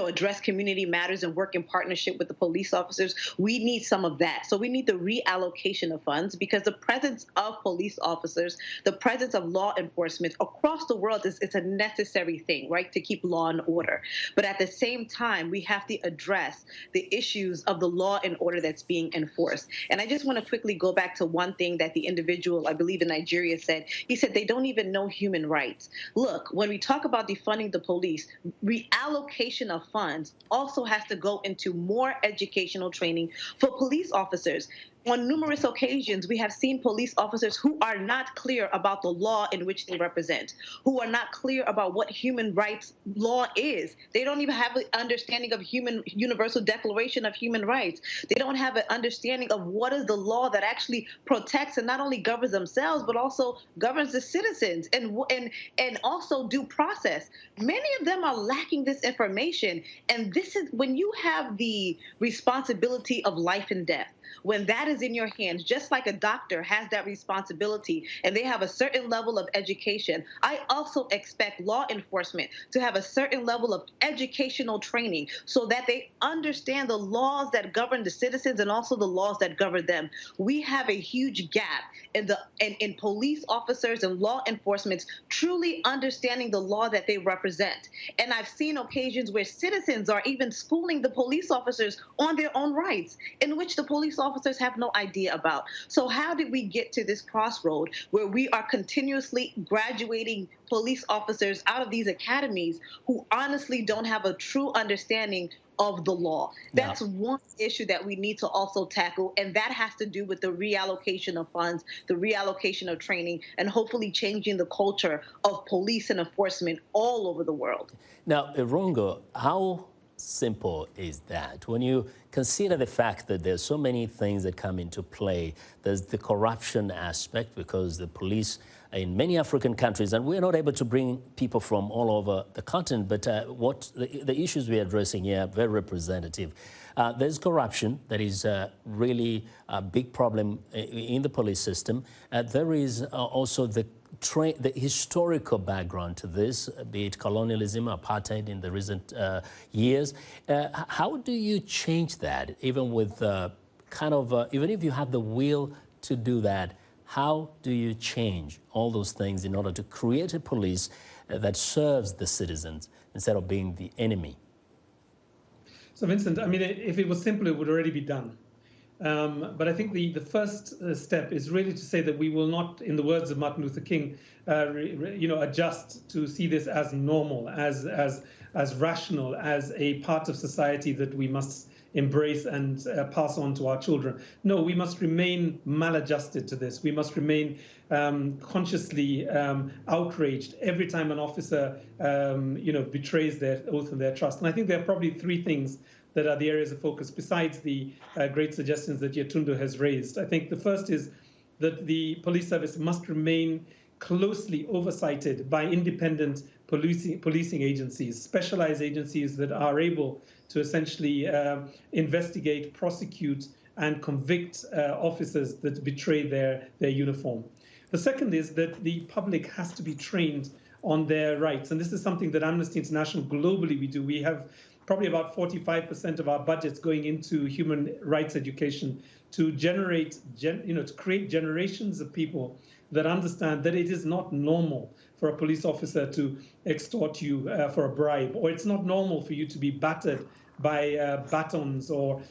address community matters and work in partnership with the police officers. We need some of that. So we need the reallocation of funds, because the presence of police officers, the presence of law enforcement across the world it's a necessary thing, right, to keep law and order. But at the same time, we have to address the issues of the law and order that's being enforced. And I just want to quickly go back to one thing that the individual, I believe in Nigeria, said. He said they don't even know human rights. Look, when we talk about defunding the police, reallocation of funds also has to go into more educational training for police officers. On numerous occasions, we have seen police officers who are not clear about the law in which they represent, who are not clear about what human rights law is. They don't even have an understanding of Universal Declaration of Human Rights. They don't have an understanding of what is the law that actually protects and not only governs themselves, but also governs the citizens and also due process. Many of them are lacking this information. And this is when you have the responsibility of life and death. When that is in your hands, just like a doctor has that responsibility and they have a certain level of education, I also expect law enforcement to have a certain level of educational training so that they understand the laws that govern the citizens and also the laws that govern them. We have a huge gap in police officers and law enforcement truly understanding the law that they represent. And I've seen occasions where citizens are even schooling the police officers on their own rights, in which the police officers have no idea about. So how did we get to this crossroad where we are continuously graduating police officers out of these academies who honestly don't have a true understanding of the law? That's one issue that we need to also tackle, and that has to do with the reallocation of funds, the reallocation of training, and hopefully changing the culture of police and enforcement all over the world. Now, Irungu, how simple is that? When you consider the fact that there's so many things that come into play, there's the corruption aspect, because the police in many African countries, and we're not able to bring people from all over the continent, but what the issues we're addressing here are very representative. There's corruption that is really a big problem in the police system. There is also the historical background to this, be it colonialism, apartheid in the recent years. How do you change that, even with even if you have the will to do that? How do you change all those things in order to create a police that serves the citizens instead of being the enemy? So, Vincent, I mean, if it was simple, it would already be done. But I think the first step is really to say that we will not, in the words of Martin Luther King, adjust to see this as normal, as rational, as a part of society that we must embrace and pass on to our children. No, we must remain maladjusted to this. We must remain consciously outraged every time an officer, betrays their oath and their trust. And I think there are probably three things that are the areas of focus, besides the great suggestions that Yetunde has raised. I think the first is that the police service must remain closely oversighted by independent policing agencies, specialized agencies that are able to essentially investigate, prosecute, and convict officers that betray their uniform. The second is that the public has to be trained on their rights. And this is something that Amnesty International globally we do. We have probably about 45% of our budgets going into human rights education to generate, to create generations of people that understand that it is not normal for a police officer to extort you for a bribe, or it's not normal for you to be battered by batons or,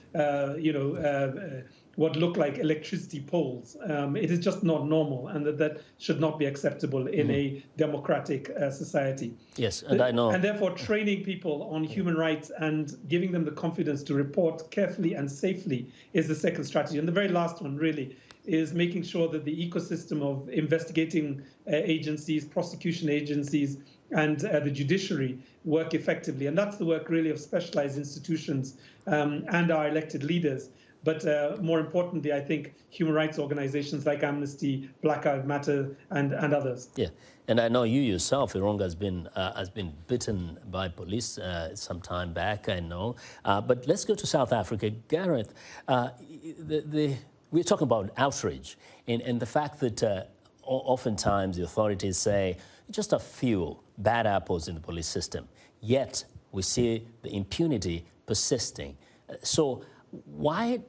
what look like electricity poles. It is just not normal, and that should not be acceptable in a democratic society. Yes, and I know. And therefore, training people on human rights and giving them the confidence to report carefully and safely is the second strategy. And the very last one, really, is making sure that the ecosystem of investigating agencies, prosecution agencies, and the judiciary work effectively. And that's the work, really, of specialized institutions and our elected leaders. But more importantly, I think human rights organizations like Amnesty, Black Lives Matter, and others. Yeah, and I know you yourself, Irungu, has been bitten by police some time back, I know. But let's go to South Africa. Gareth, we're talking about outrage and the fact that oftentimes the authorities say just a few bad apples in the police system, yet we see the impunity persisting. So why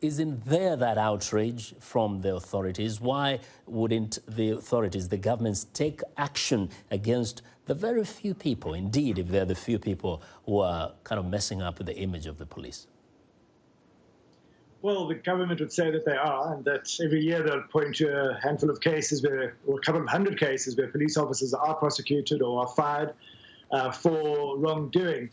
isn't there that outrage from the authorities? Why wouldn't the authorities, the governments, take action against the very few people, indeed, if they're the few people who are kind of messing up with the image of the police? Well, the government would say that they are, and that every year they'll point to a handful of cases or a couple of hundred cases where police officers are prosecuted or are fired for wrongdoing.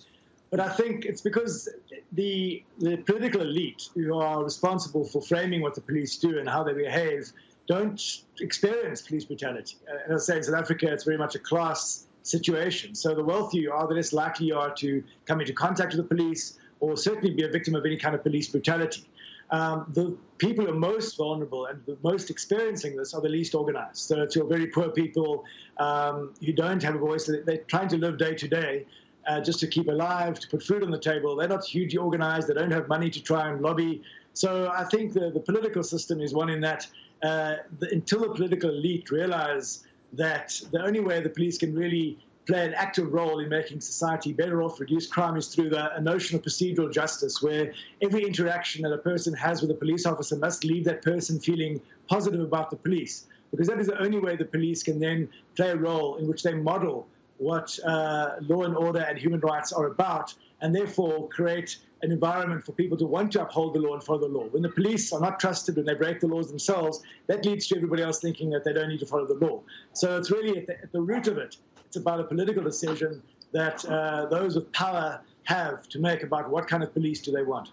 But I think it's because the political elite who are responsible for framing what the police do and how they behave don't experience police brutality. As I say, in South Africa, it's very much a class situation. So the wealthier you are, the less likely you are to come into contact with the police or certainly be a victim of any kind of police brutality. The people who are most vulnerable and the most experiencing this are the least organized. So it's your very poor people who don't have a voice. They're trying to live day to day just to keep alive, to put food on the table. They're not hugely organized. They don't have money to try and lobby. So I think the political system is one in that until the political elite realize that the only way the police can really play an active role in making society better off, reduce crime, is through a notion of procedural justice, where every interaction that a person has with a police officer must leave that person feeling positive about the police, because that is the only way the police can then play a role in which they model what law and order and human rights are about, and therefore create an environment for people to want to uphold the law and follow the law. When the police are not trusted, when they break the laws themselves, that leads to everybody else thinking that they don't need to follow the law. So it's really at the root of it, it's about a political decision that those with power have to make about what kind of police do they want.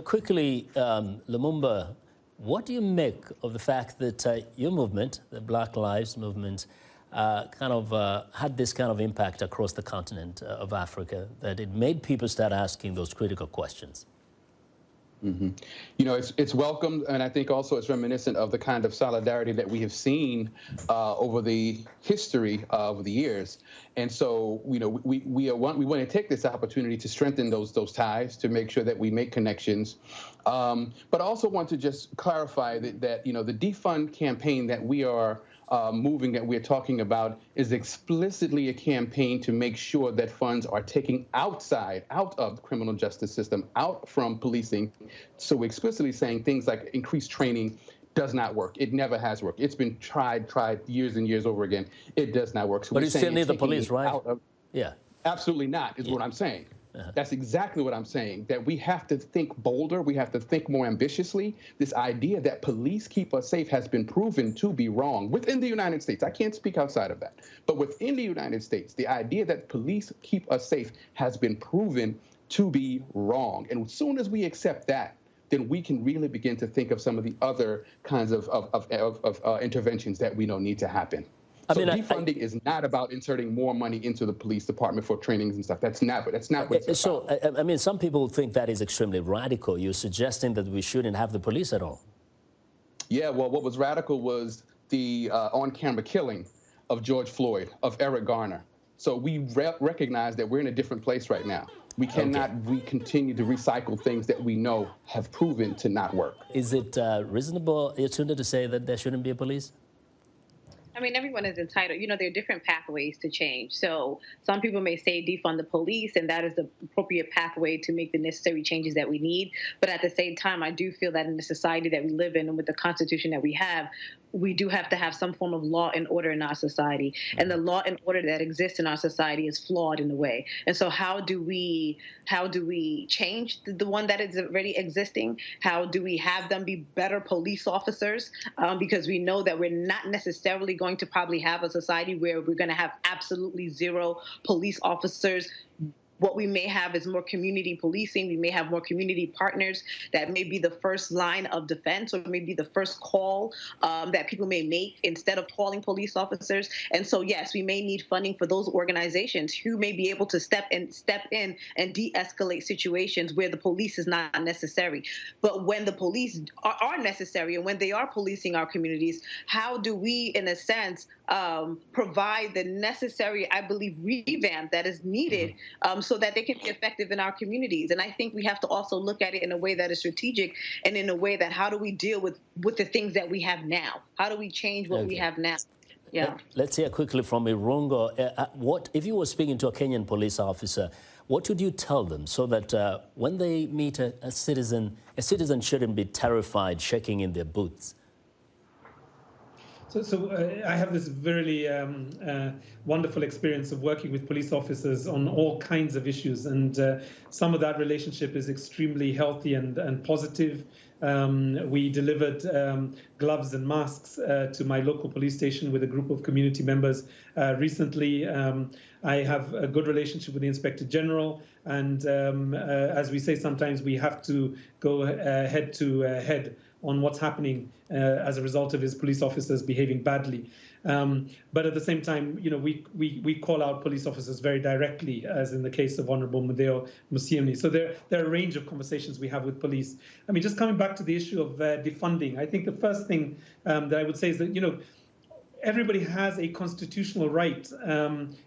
Quickly, Lumumba, what do you make of the fact that your movement, the Black Lives Movement, had this kind of impact across the continent of Africa, that it made people start asking those critical questions? Mm-hmm. You know, it's welcomed, and I think also it's reminiscent of the kind of solidarity that we have seen over the history of the years. And so, you know, we want to take this opportunity to strengthen those ties, to make sure that we make connections. But I also want to just clarify that you know, the defund campaign that we are moving, that we're talking about, is explicitly a campaign to make sure that funds are taken out of the criminal justice system, out from policing. So we're explicitly saying things like increased training does not work. It never has worked. It's been tried years and years over again. It does not work. So but you still need the police, right? Yeah. Absolutely not, is what I'm saying. That's exactly what I'm saying, that we have to think bolder. We have to think more ambitiously. This idea that police keep us safe has been proven to be wrong within the United States. I can't speak outside of that. But within the United States, the idea that police keep us safe has been proven to be wrong. And as soon as we accept that, then we can really begin to think of some of the other kinds of interventions that we know need to happen. So defunding is not about inserting more money into the police department for trainings and stuff. That's not what it's about. So, I mean, some people think that is extremely radical. You're suggesting that we shouldn't have the police at all. Yeah, well, what was radical was the on-camera killing of George Floyd, of Eric Garner. So we recognize that we're in a different place right now. We cannot continue to recycle things that we know have proven to not work. Is it reasonable, Yetunde, to say that there shouldn't be a police? I mean, everyone is entitled. You know, there are different pathways to change. So some people may say defund the police, and that is the appropriate pathway to make the necessary changes that we need. But at the same time, I do feel that in the society that we live in and with the Constitution that we have, we do have to have some form of law and order in our society. And the law and order that exists in our society is flawed in a way. And so how do we change the one that is already existing? How do we have them be better police officers? Because we know that we're not necessarily going to probably have a society where we're going to have absolutely zero police officers what we may have is more community policing. We may have more community partners that may be the first line of defense, or maybe the first call that people may make instead of calling police officers. And so, yes, we may need funding for those organizations who may be able to step in and de-escalate situations where the police is not necessary. But when the police are necessary and when they are policing our communities, how do we, in a sense, provide the necessary, I believe, revamp that is needed so that they can be effective in our communities? And I think we have to also look at it in a way that is strategic and in a way that how do we deal with the things that we have now? How do we change what we have now? Yeah. Let's hear quickly from Irungu. What if you were speaking to a Kenyan police officer, what would you tell them so that when they meet a citizen shouldn't be terrified, shaking in their boots? So I have this really wonderful experience of working with police officers on all kinds of issues, and some of that relationship is extremely healthy and positive. We delivered gloves and masks to my local police station with a group of community members recently. I have a good relationship with the Inspector General, and as we say, sometimes we have to go head to head on what's happening as a result of his police officers behaving badly. But at the same time, you know, we call out police officers very directly, as in the case of Honorable Mudeo Musiemi. So there are a range of conversations we have with police. I mean, just coming back to the issue of defunding, I think the first thing that I would say is that, you know, everybody has a constitutional right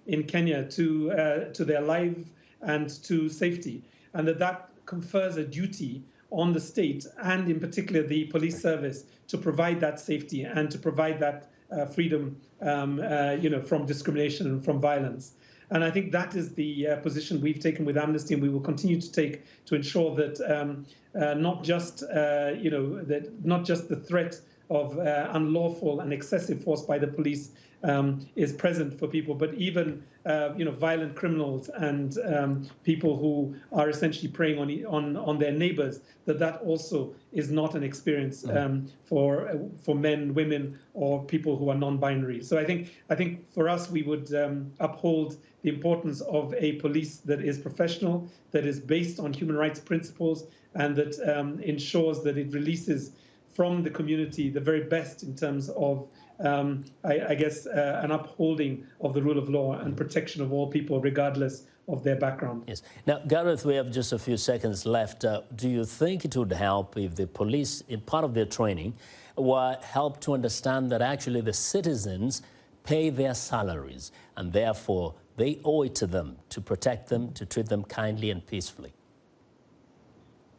in Kenya to their life and to safety, and that confers a duty on the state, and in particular the police service, to provide that safety and to provide that freedom, you know, from discrimination and from violence. And I think that is the position we've taken with Amnesty, and we will continue to take to ensure that not just you know, that not just the threat of unlawful and excessive force by the police is present for people, but even you know, violent criminals and people who are essentially preying on their neighbors, that also is not an experience for men, women, or people who are non-binary. So I think for us, we would uphold the importance of a police that is professional, that is based on human rights principles, and that ensures that it releases from the community the very best in terms of, I guess, an upholding of the rule of law and protection of all people, regardless of their background. Yes. Now, Gareth, we have just a few seconds left. Do you think it would help if the police, in part of their training, were helped to understand that actually the citizens pay their salaries and therefore they owe it to them to protect them, to treat them kindly and peacefully?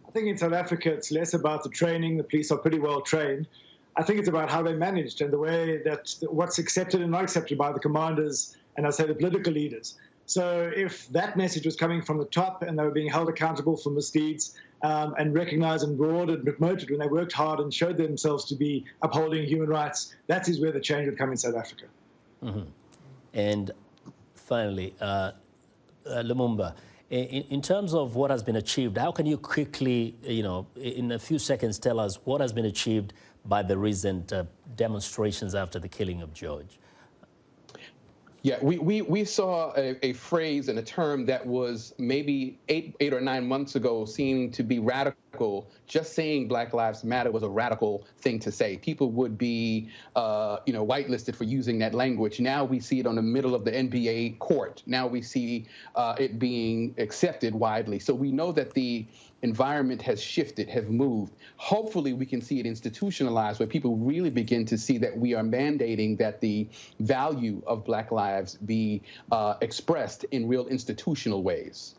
I think in South Africa, it's less about the training. The police are pretty well trained. I think it's about how they're managed and the way that what's accepted and not accepted by the commanders and, I say, the political leaders. So if that message was coming from the top and they were being held accountable for misdeeds and recognized and rewarded and promoted when they worked hard and showed themselves to be upholding human rights, that is where the change would come in South Africa. And finally, Lumumba, in terms of what has been achieved, how can you quickly, you know, in a few seconds, tell us what has been achieved by the recent demonstrations after the killing of George? Yeah, we saw a phrase and a term that was maybe eight or 9 months ago seemed to be radical. Just saying Black Lives Matter was a radical thing to say. People would be, you know, whitelisted for using that language. Now we see it on the middle of the NBA court. Now we see it being accepted widely. So we know that the environment has shifted, have moved. Hopefully we can see it institutionalized where people really begin to see that we are mandating that the value of Black lives be expressed in real institutional ways.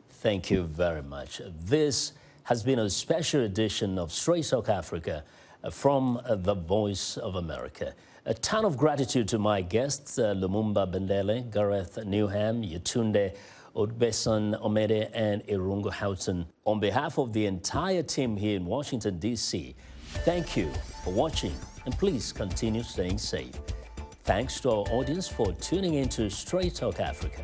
Thank you very much. This has been a special edition of Straight Talk Africa from the Voice of America. A ton of gratitude to my guests, Lumumba Bandele, Gareth Newham, Yetunde, Odugbesan-Omede, and Irungu Houghton. On behalf of the entire team here in Washington, D.C., thank you for watching, and please continue staying safe. Thanks to our audience for tuning in to Straight Talk Africa.